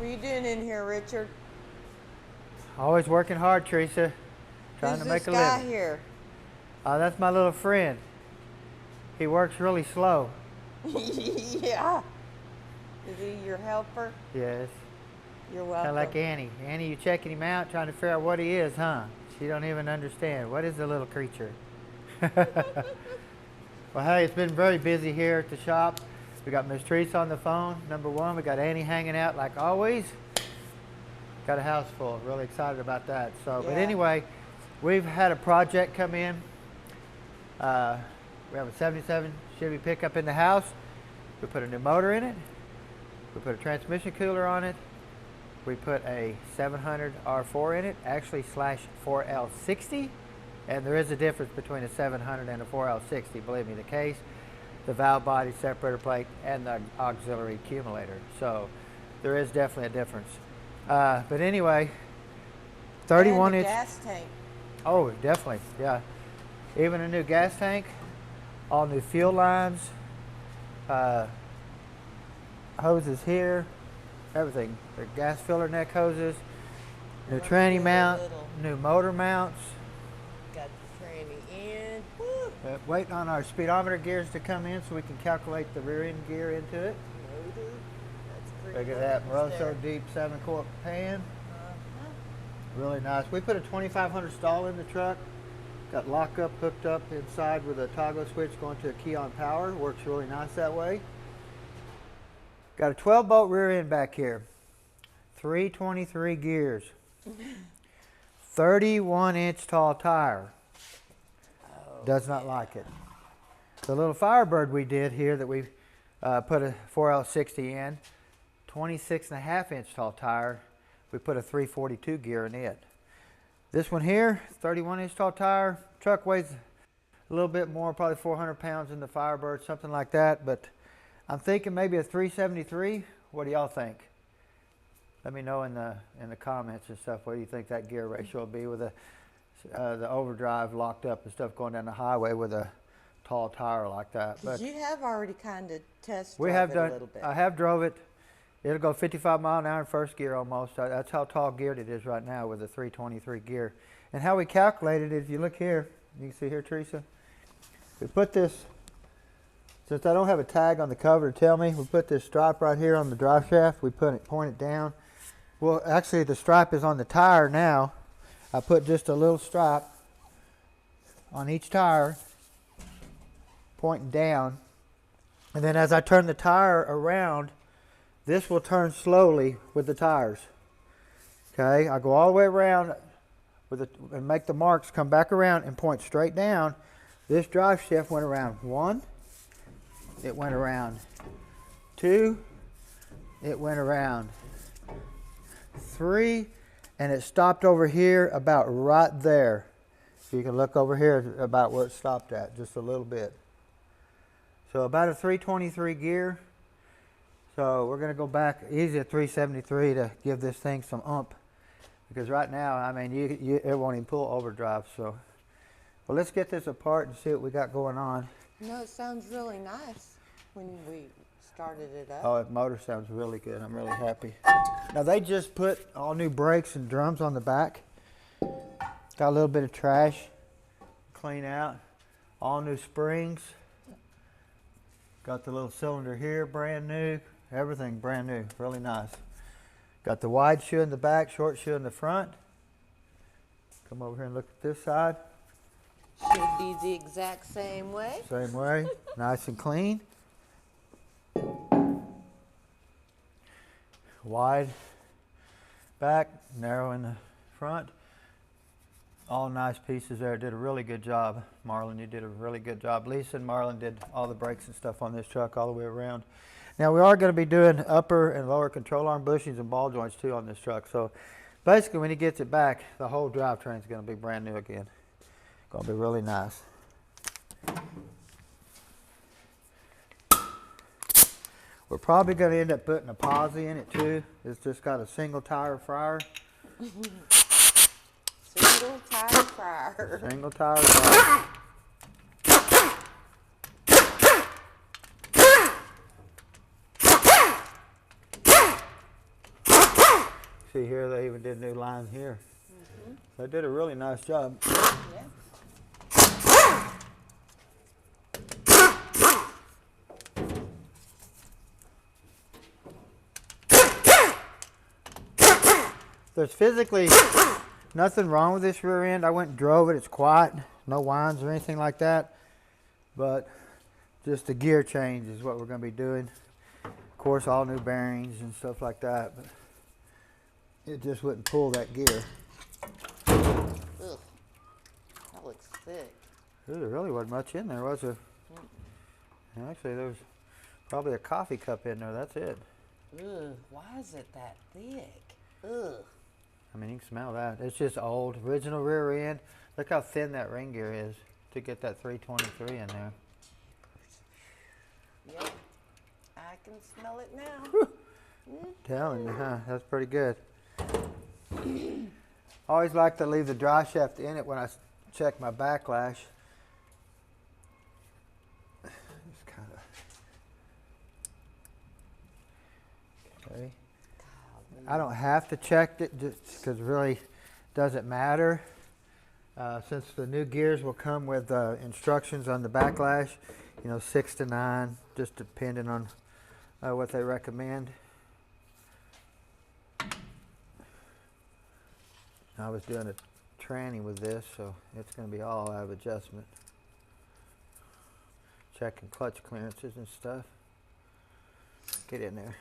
What are you doing in here, Richard? Always working hard, Teresa. Trying to make a living. Who's this guy here? That's my little friend. He works really slow. Yeah. Is he your helper? Yes. You're welcome. Kind of like Annie. Annie, you checking him out, trying to figure out what he is, huh? She don't even understand. What is the little creature? Well, hey, it's been very busy here at the shop. We got Miss Teresa on the phone, number one. We got Annie hanging out like always. Got a house full. Really excited about that. So, Yeah. But anyway, we've had a project come in. We have a 77 Chevy pickup in the house. We put a new motor in it. We put a transmission cooler on it. We put a 700 R4 in it, actually /4L60. And there is a difference between a 700 and a 4L60, believe me, the case, the valve body, separator plate, and the auxiliary accumulator. So there is definitely a difference. But anyway, 31 and inch. Gas tank. Oh, definitely, yeah. Even a new gas tank, all new fuel lines, hoses here, everything. The gas filler neck hoses, new tranny mount, new motor mounts. Got the tranny in. Woo. Waiting on our speedometer gears to come in so we can calculate the rear end gear into it. Motor. That's pretty. Look at that nice there. Moroso deep 7-quart pan. Really nice. We put a 2500 stall in the truck. Got lockup hooked up inside with a toggle switch going to a key on power. Works really nice that way. Got a 12-bolt rear end back here. 323 gears. 31-inch tall tire. Does not like it. The little Firebird we did here that we put a 4L60 in, 26.5-inch tall tire. We put a 342 gear in it. This one here, 31-inch tall tire. Truck weighs a little bit more, probably 400 pounds than the Firebird, something like that. But I'm thinking maybe a 373. What do y'all think? Let me know in the comments and stuff. What do you think that gear ratio will be with the overdrive locked up and stuff going down the highway with a tall tire like that? But you have already kind of tested we have done, a little bit. I have drove it. It'll go 55 mile an hour in first gear almost. That's how tall geared it is right now with a 323 gear. And how we calculated it, if you look here, you can see here, Teresa. We put this, since I don't have a tag on the cover to tell me, we put this stripe right here on the drive shaft. We point it down. Well, actually the stripe is on the tire now. I put just a little stripe on each tire, pointing down. And then as I turn the tire around, this will turn slowly with the tires. Okay, I go all the way around and make the marks come back around and point straight down. This drive shaft went around 1, it went around 2, it went around 3, and it stopped over here about right there. So you can look over here about where it stopped at, just a little bit. So about a 323 gear. So we're going to go back easy at 373 to give this thing some oomph. Because right now, I mean, it won't even pull overdrive. So, well, let's get this apart and see what we got going on. No, it sounds really nice when we started it up. Oh, the motor sounds really good. I'm really happy. Now, they just put all new brakes and drums on the back. Got a little bit of trash. Clean out. All new springs. Got the little cylinder here, brand new. Everything brand new, really nice. Got the wide shoe in the back, short shoe in the front. Come over here and look at this side. Should be the exact same way. Same way, nice and clean. Wide back, narrow in the front. All nice pieces there. Did a really good job. Marlon, you did a really good job. Lisa and Marlon did all the brakes and stuff on this truck all the way around. Now we are going to be doing upper and lower control arm bushings and ball joints too on this truck. So basically when he gets it back, the whole drivetrain is going to be brand new again. Going to be really nice. We're probably going to end up putting a posi in it too. It's just got a single tire fryer. Single tire fryer. Single tire fryer. see here, they even did new lines here. They did a really nice job. Yeah. There's physically nothing wrong with this rear end. I went and drove it. It's quiet. No whines or anything like that. But just the gear change is what we're going to be doing. Of course, all new bearings and stuff like that. But it just wouldn't pull that gear. Ugh. That looks thick. There really wasn't much in there, was there? Actually, there was probably a coffee cup in there. That's it. Ugh. Why is it that thick? Ugh. I mean, you can smell that. It's just old, original rear end. Look how thin that ring gear is to get that 323 in there. Yep. I can smell it now. Telling you, huh? That's pretty good. Always like to leave the dry shaft in it when I check my backlash. Just kind of. Okay. I don't have to check it just because it really doesn't matter. Since the new gears will come with instructions on the backlash, 6 to 9, just depending on what they recommend. I was doing a tranny with this, so it's going to be all out of adjustment. Checking clutch clearances and stuff. Get in there.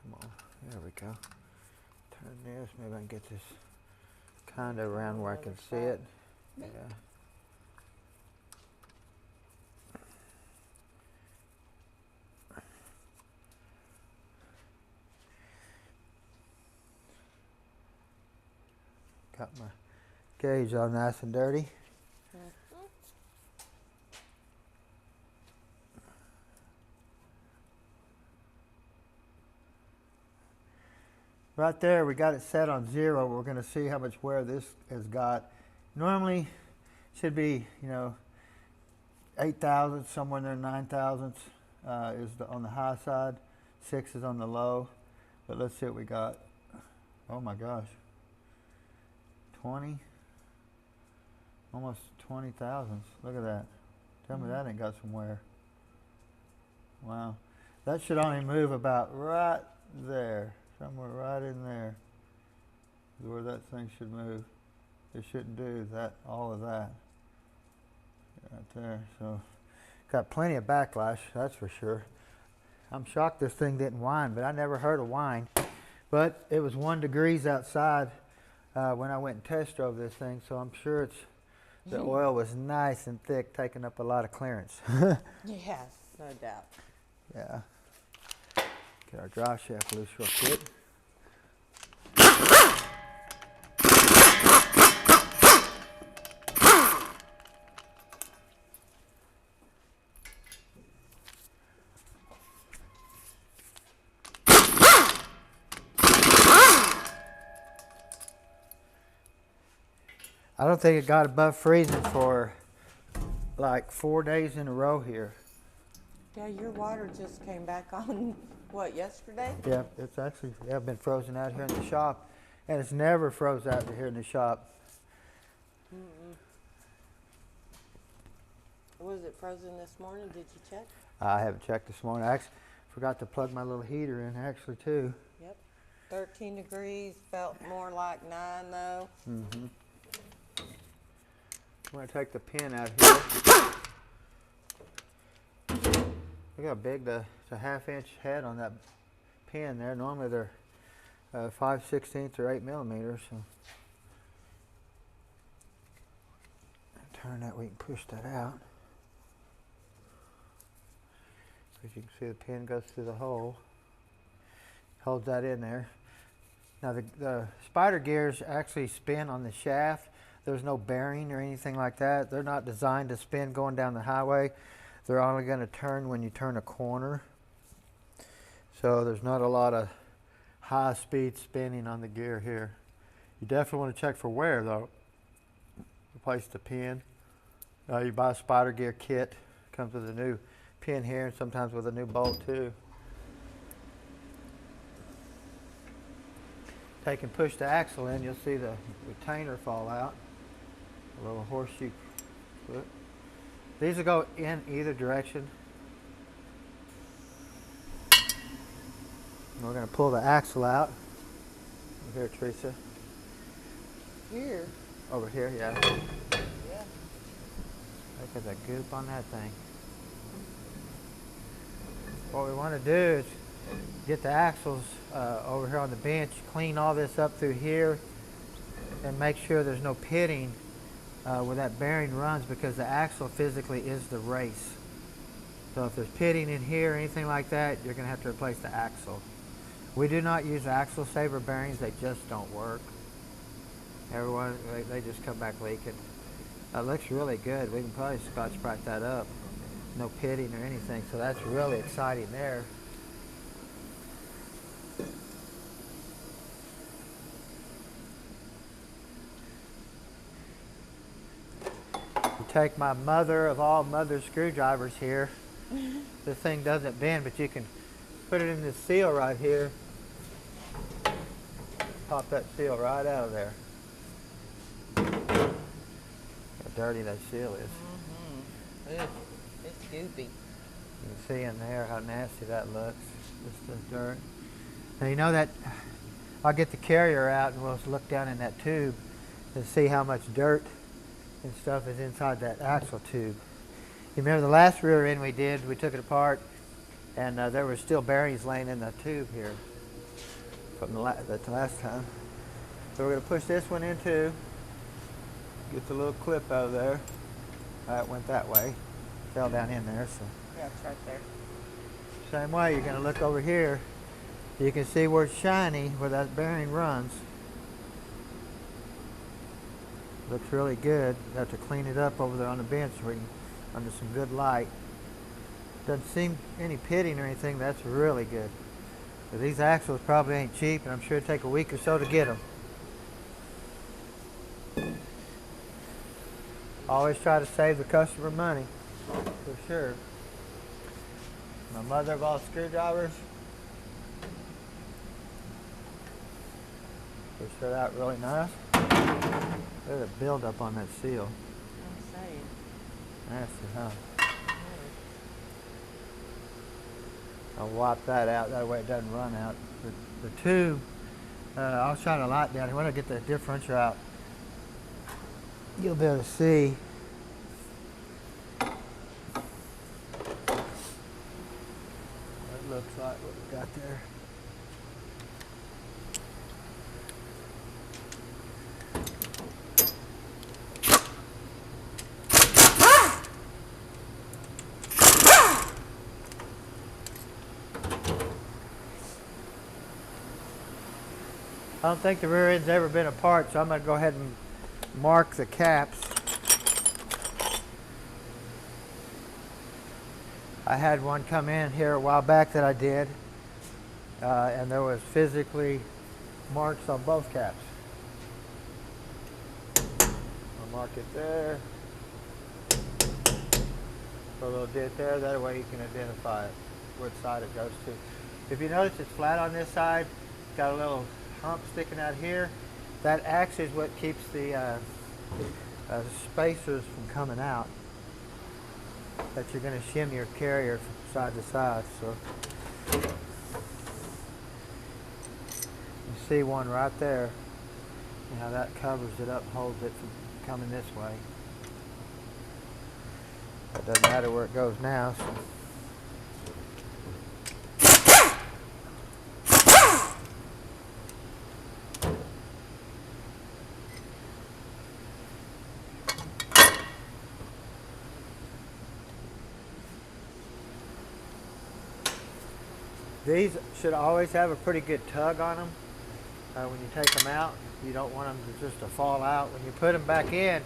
Come on, there we go. Turn this, maybe I can get this kind of around where I can see it. Yeah. Got my gauge all nice and dirty. Right there, we got it set on 0. We're going to see how much wear this has got. Normally, should be, 8 thousandths, somewhere in there, 9 thousandths is on the high side. 6 is on the low. But let's see what we got. Oh my gosh. 20, almost 20 thousandths. Look at that. Tell me that ain't got some wear. Wow. That should only move about right there. Somewhere right in there is where that thing should move. It shouldn't do that, all of that. Right there. So, got plenty of backlash, that's for sure. I'm shocked this thing didn't whine, but I never heard a whine. But it was 1 degrees outside when I went and test drove this thing, so I'm sure the oil was nice and thick, taking up a lot of clearance. Yes, no doubt. Yeah. Get our drive shaft loose real quick. I don't think it got above freezing for like 4 days in a row here. Yeah, your water just came back on, what, yesterday? Yeah, it's actually been frozen out here in the shop, and it's never froze out here in the shop. Was it frozen this morning? Did you check? I haven't checked this morning. I actually forgot to plug my little heater in actually too. Yep. 13 degrees, felt more like 9 though. Mm-hmm. I'm going to take the pin out here. Look how big it's a 1/2 inch head on that pin there. Normally they're 5/16 or 8 millimeters. So turn that, we can push that out. As you can see, the pin goes through the hole. Holds that in there. Now the spider gears actually spin on the shaft. There's no bearing or anything like that. They're not designed to spin going down the highway. They're only going to turn when you turn a corner. So there's not a lot of high speed spinning on the gear here. You definitely want to check for wear though. Replace the pin. You buy a spider gear kit. Comes with a new pin here and sometimes with a new bolt too. take and push the axle in, you'll see the retainer fall out. A little horseshoe foot. These will go in either direction. And we're going to pull the axle out. Over here, Teresa. Here. Over here, yeah. Yeah. Look at the goop on that thing. What we want to do is get the axles over here on the bench, clean all this up through here, and make sure there's no pitting where that bearing runs, because the axle physically is the race. So if there's pitting in here or anything like that, you're going to have to replace the axle. We do not use axle saver bearings. They just don't work. Everyone, they just come back leaking. That looks really good. We can probably scotch-brite that up. No pitting or anything, so that's really exciting there. You take my mother of all mother screwdrivers here. This thing doesn't bend, but you can put it in this seal right here. Pop that seal right out of there. How dirty that seal is. Mm-hmm. It's goopy. You can see in there how nasty that looks. Just the dirt. Now you know that I'll get the carrier out and we'll look down in that tube and see how much dirt and stuff is inside that axle tube. You remember the last rear end we did, we took it apart and there were still bearings laying in the tube here from the last time. So we're going to push this one in too. Get the little clip out of there. It went that way. Fell down in there. So. Yeah, it's right there. Same way, you're going to look over here. You can see where it's shiny, where that bearing runs. Looks really good. You have to clean it up over there on the bench where you, under some good light. Doesn't seem any pitting or anything. That's really good. But these axles probably ain't cheap, and I'm sure it'll take a week or so to get them. Always try to save the customer money, for sure. My mother of all screwdrivers. Push that out really nice. There's a buildup on that seal. I'm saying. Nasty, huh? I'll wipe that out, that way it doesn't run out. The tube, I'll shine a light down here. When I get the differential out, you'll be able to see. That looks like what we got there. I don't think the rear end's ever been apart, so I'm going to go ahead and mark the caps. I had one come in here a while back that I did, and there was physically marks on both caps. I'll mark it there. Put a little dent there, that way you can identify it, which side it goes to. If you notice it's flat on this side, it's got a little hump sticking out here. That actually is what keeps the spacers from coming out. That you're going to shim your carrier from side to side. So you see one right there. You know, that covers it up, holds it from coming this way. It doesn't matter where it goes now. So. These should always have a pretty good tug on them when you take them out. You don't want them to fall out. When you put them back in,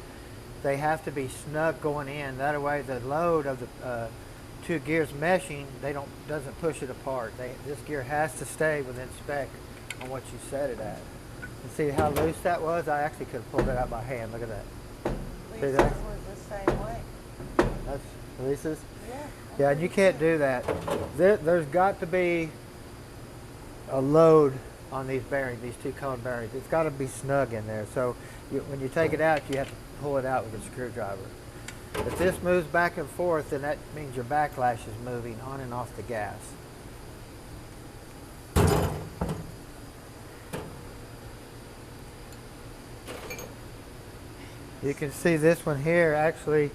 they have to be snug going in. That way the load of the two gears meshing, doesn't push it apart. This gear has to stay within spec on what you set it at. And see how loose that was? I actually could have pulled it out by hand. Look at that. See Lisa's that? was the same way. That's Lisa's? Yeah. Yeah, and you can't do that. There's got to be a load on these bearings, these two cone bearings. It's got to be snug in there. So when you take it out, you have to pull it out with a screwdriver. If this moves back and forth, then that means your backlash is moving on and off the gas. You can see this one here actually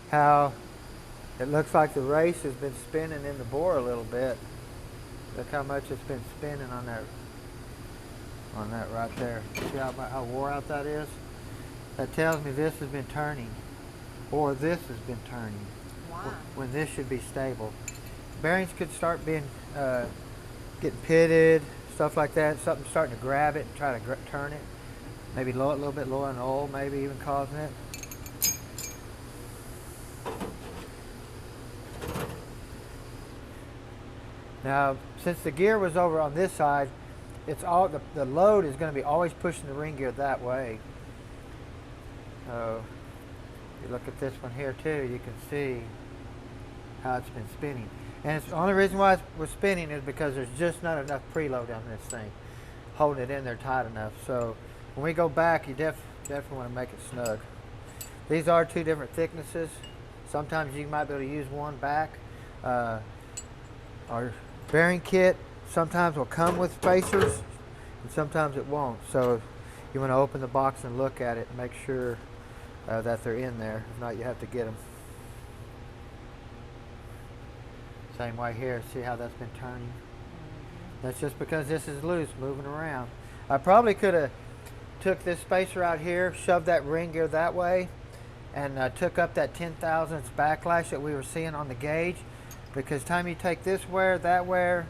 how it looks like the race has been spinning in the bore a little bit. Look how much it's been spinning on that right there. See how wore out that is? That tells me this has been turning, or this has been turning. Wow. When this should be stable. Bearings could start being getting pitted, stuff like that. Something starting to grab it and try to turn it. Maybe a little bit lower in oil, maybe even causing it. Now, since the gear was over on this side, it's all the load is going to be always pushing the ring gear that way. So, you look at this one here too, you can see how it's been spinning. And it's the only reason why it was spinning is because there's just not enough preload on this thing, holding it in there tight enough. So, when we go back, you definitely want to make it snug. These are two different thicknesses. Sometimes you might be able to use one back. Our bearing kit sometimes will come with spacers and sometimes it won't. So you want to open the box and look at it and make sure that they're in there. If not, you have to get them. Same way here. See how that's been turning? That's just because this is loose, moving around. I probably could have took this spacer out here, shoved that ring gear that way, and took up that 10 thousandths backlash that we were seeing on the gauge. Because time you take this wear, that wear,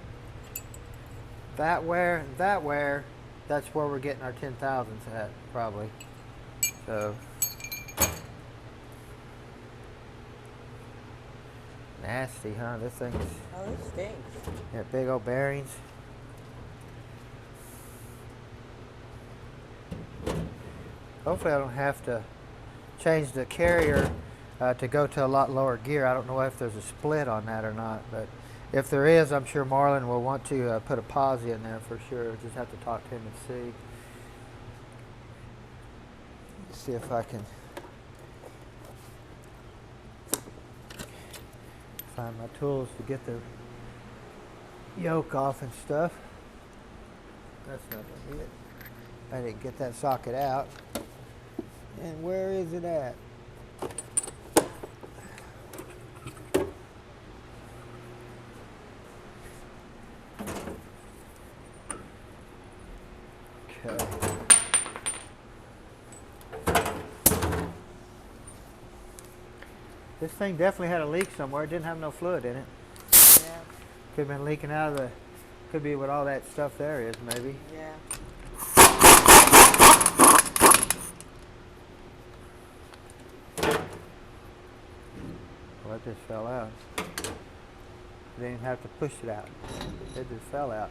that wear, and that wear, that's where we're getting our 10 thousandths at, probably. So, nasty, huh? This thing is. Oh, it stinks. Yeah, big old bearings. Hopefully I don't have to change the carrier to go to a lot lower gear. I don't know if there's a split on that or not, but if there is, I'm sure Marlon will want to put a posi in there for sure. Just have to talk to him and see if I can find my tools to get the yoke off and stuff. That's not gonna be it. I didn't get that socket out. And where is it at? Okay. This thing definitely had a leak somewhere. It didn't have no fluid in it. Yeah. Could have been leaking out of the, could be what all that stuff there is, maybe. Yeah. Well, it just fell out. Didn't even have to push it out. It just fell out.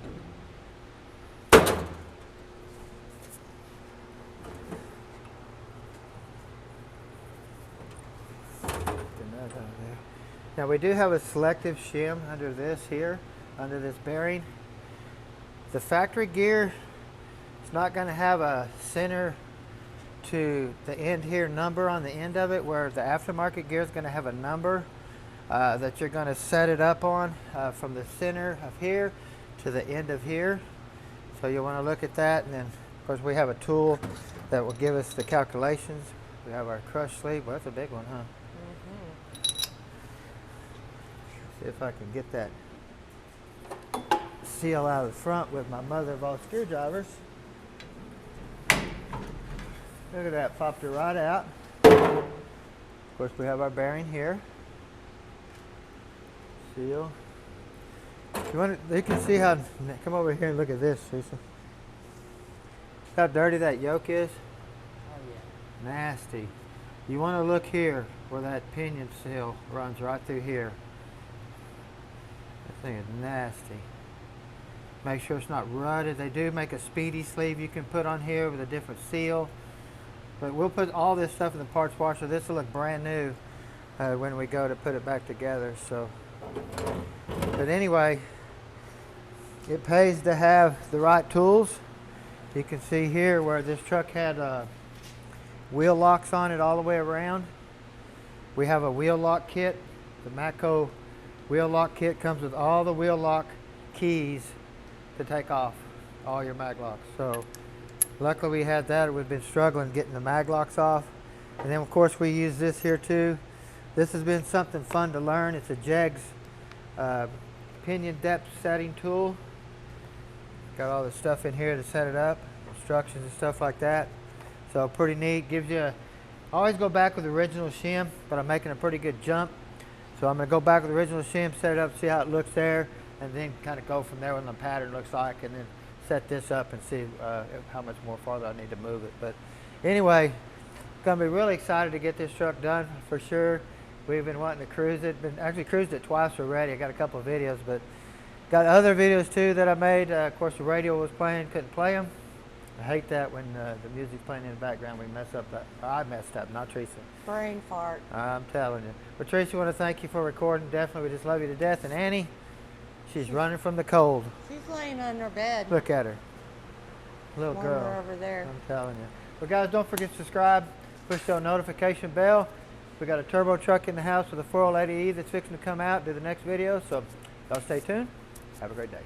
Now we do have a selective shim under this here, under this bearing. The factory gear is not going to have a center to the end here number on the end of it, where the aftermarket gear is going to have a number that you're going to set it up on from the center of here to the end of here. So you'll want to look at that, and then of course we have a tool that will give us the calculations. We have our crush sleeve. Well, that's a big one, huh? See if I can get that seal out of the front with my mother of all screwdrivers. Look at that, popped it right out. Of course, we have our bearing here. Seal. You can see how, come over here and look at this, Teresa. How dirty that yoke is. Oh, yeah. Nasty. You want to look here where that pinion seal runs right through here. That thing is nasty. Make sure it's not rutted. They do make a speedy sleeve you can put on here with a different seal. But we'll put all this stuff in the parts washer. This will look brand new when we go to put it back together. So, but anyway, it pays to have the right tools. You can see here where this truck had wheel locks on it all the way around. We have a wheel lock kit. The Matco wheel lock kit comes with all the wheel lock keys to take off all your mag locks. So luckily we had that. We've been struggling getting the mag locks off. And then of course we use this here too. This has been something fun to learn. It's a Jegs pinion depth setting tool. Got all the stuff in here to set it up, instructions and stuff like that. So pretty neat. Gives you always go back with the original shim, but I'm making a pretty good jump. So I'm going to go back with the original shim, set it up, see how it looks there, and then kind of go from there what the pattern looks like, and then set this up and see how much more farther I need to move it. But anyway, going to be really excited to get this truck done for sure. We've been wanting to cruise it. Been actually cruised it twice already. I got a couple of videos, but got other videos too that I made. Of course, the radio was playing, couldn't play them. I hate that when the music's playing in the background. We mess up that. I messed up, not Teresa. Brain fart. I'm telling you. But Teresa, I want to thank you for recording. Definitely, we just love you to death. And Annie, she's running from the cold. She's laying on her bed. Look at her. Little girl. Over there. I'm telling you. But guys, don't forget to subscribe. Push the notification bell. We got a turbo truck in the house with a 480E that's fixing to come out, do the next video. So y'all stay tuned. Have a great day.